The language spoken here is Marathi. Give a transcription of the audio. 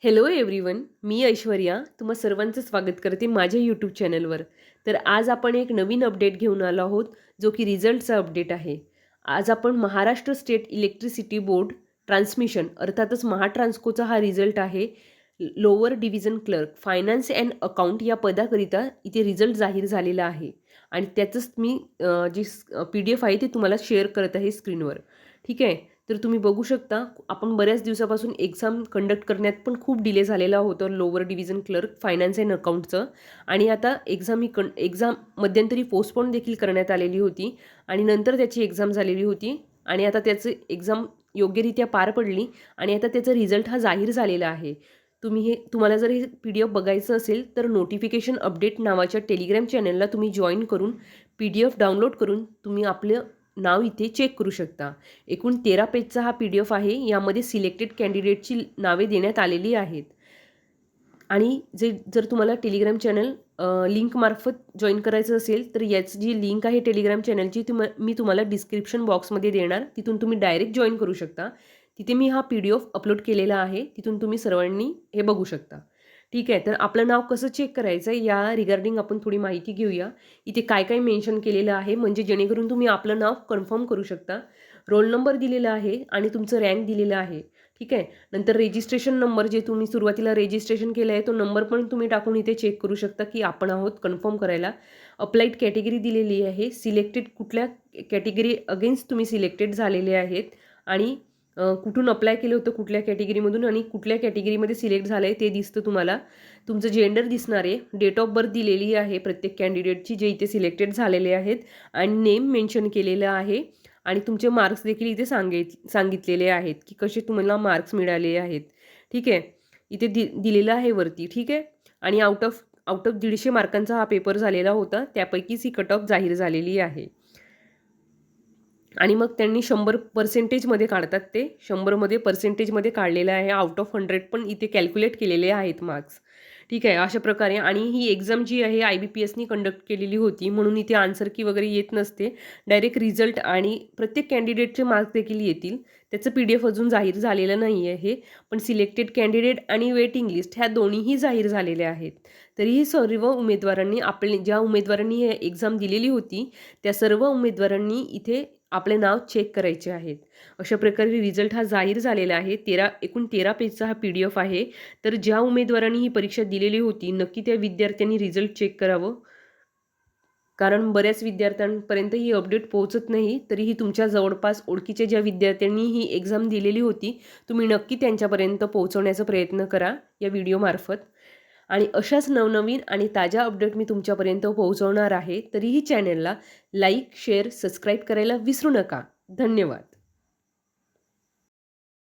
हॅलो एव्हरीवन, मी ऐश्वर्या तुम्हा सर्वांचं स्वागत करते माझ्या यूट्यूब चॅनलवर. तर आज आपण एक नवीन अपडेट घेऊन आलो आहोत, जो की रिझल्टचा अपडेट आहे. आज आपण Maharashtra state electricity board transmission अर्थातच महाट्रान्सकोचा हा रिझल्ट आहे. Lower division clerk finance and account या पदाकरिता इथे रिझल्ट जाहीर झालेला आहे आणि त्याचंच मी जी PDF आहे ते तुम्हाला शेअर करत आहे स्क्रीनवर. ठीक आहे. तर तुम्ही बघू शकता आपण बऱ्याच दिवसापासून एक्झाम कंडक्ट करण्यात पण खूप डिले झालेला होता lower division clerk finance and अकाउंटचं. आणि आता एक्झाम मध्यंतरी पोस्टपोन देखील करण्यात आलेली होती आणि नंतर त्याची एक्झाम झालेली होती आणि आता त्याचं एक्झाम योग्यरित्या पार पडली आणि आता त्याचा रिझल्ट हा जाहीर झालेला आहे. तुम्हाला जर हे PDF बघायचं असेल तर नोटिफिकेशन अपडेट नावाच्या टेलिग्राम चॅनलला तुम्ही जॉईन करून PDF डाउनलोड करून तुम्ही आपलं नाव इथे चेक करू शकता. एकूण 13 पेजचा हा PDF आहे. यामध्ये सिलेक्टेड कॅन्डिडेटची नावे देण्यात आलेली आहेत. आणि जर तुम्हाला टेलिग्राम चॅनल लिंकमार्फत जॉईन करायचं असेल तर याची जी लिंक आहे टेलिग्राम चॅनलची मी तुम्हाला डिस्क्रिप्शन बॉक्समध्ये देणार. तिथून तुम्ही डायरेक्ट जॉईन करू शकता. तिथे मी हा PDF अपलोड केलेला आहे. तिथून तुम्ही सर्वांनी हे बघू शकता. ठीक आहे. तर आपलं नाव कसं चेक करायचं या रिगार्डिंग आपण थोडी माहिती घेऊया. इथे काय काय मेन्शन केलेलं आहे म्हणजे जेणेकरून तुम्ही आपलं नाव कन्फर्म करू शकता. रोल नंबर दिलेला आहे आणि तुमचं रँक दिलेलं आहे. ठीक आहे. नंतर रजिस्ट्रेशन नंबर जे तुम्ही सुरुवातीला रजिस्ट्रेशन केलं आहे तो नंबर पण तुम्ही टाकून इथे चेक करू शकता की आपण आहोत कन्फर्म करायला. अप्लाइड कॅटेगरी दिलेली आहे. सिलेक्टेड कुठल्या कॅटेगरी अगेन्स्ट तुम्ही सिलेक्टेड झालेले आहेत आणि कुठून अप्लाय केलं होतं कुठल्या कॅटेगरीमधून आणि कुठल्या कॅटेगरीमध्ये सिलेक्ट झालं आहे ते दिसतं तुम्हाला. तुमचं जेंडर दिसणार आहे. डेट ऑफ बर्थ दिलेली आहे प्रत्येक कॅन्डिडेटची जे इथे सिलेक्टेड झालेले आहेत आणि नेम मेन्शन केलेलं आहे आणि तुमचे मार्क्स देखील इथे सांगितलेले आहेत की कसे तुम्हाला मार्क्स मिळाले आहेत. ठीक आहे. इथे दिलेलं आहे वरती. ठीक आहे. आणि आउट ऑफ 150 मार्कांचा हा पेपर झालेला होता. त्यापैकीच ही कट ऑफ जाहीर झालेली आहे. आणि मग त्यांनी 100% काढतात ते 100 पर्सेंटेजमध्ये काढलेलं आहे. आउट ऑफ 100 पण इथे कॅल्क्युलेट केलेले आहेत मार्क्स. ठीक आहे. अशा प्रकारे आणि ही एक्झाम जी आहे IBPSनी कंडक्ट केलेली होती म्हणून इथे आन्सर की वगैरे येत नसते. डायरेक्ट रिझल्ट आणि प्रत्येक कॅन्डिडेटचे मार्क्स देखील येतील. त्याचं PDF अजून जाहीर झालेलं नाही आहे. पण सिलेक्टेड कॅन्डिडेट आणि वेटिंग लिस्ट ह्या दोन्हीही जाहीर झालेल्या आहेत. तरीही सर्व उमेदवारांनी ज्या उमेदवारांनी ही एक्झाम दिलेली होती त्या सर्व उमेदवारांनी इथे आपले नाव चेक करायचे आहेत. अशा प्रकारे रिझल्ट हा जाहीर झालेला आहे. एकूण 13 पेजचा हा PDF आहे. तर ज्या उमेदवारांनी ही परीक्षा दिलेली होती नक्की त्या विद्यार्थ्यांनी रिझल्ट चेक करावं. कारण बऱ्याच विद्यार्थ्यांपर्यंत ही अपडेट पोहोचत नाही. तरीही तुमच्या जवळपास ओळखीच्या ज्या विद्यार्थ्यांनी ही एक्झाम दिलेली होती तुम्ही नक्की त्यांच्यापर्यंत पोहोचवण्याचा प्रयत्न करा या व्हिडिओमार्फत. आणि अशाच नवनवीन आणि ताज्या अपडेट मी तुमच्यापर्यंत पोहोचवणार आहे. तरीही चॅनलला लाईक, शेअर, सबस्क्राईब करायला विसरू नका. धन्यवाद.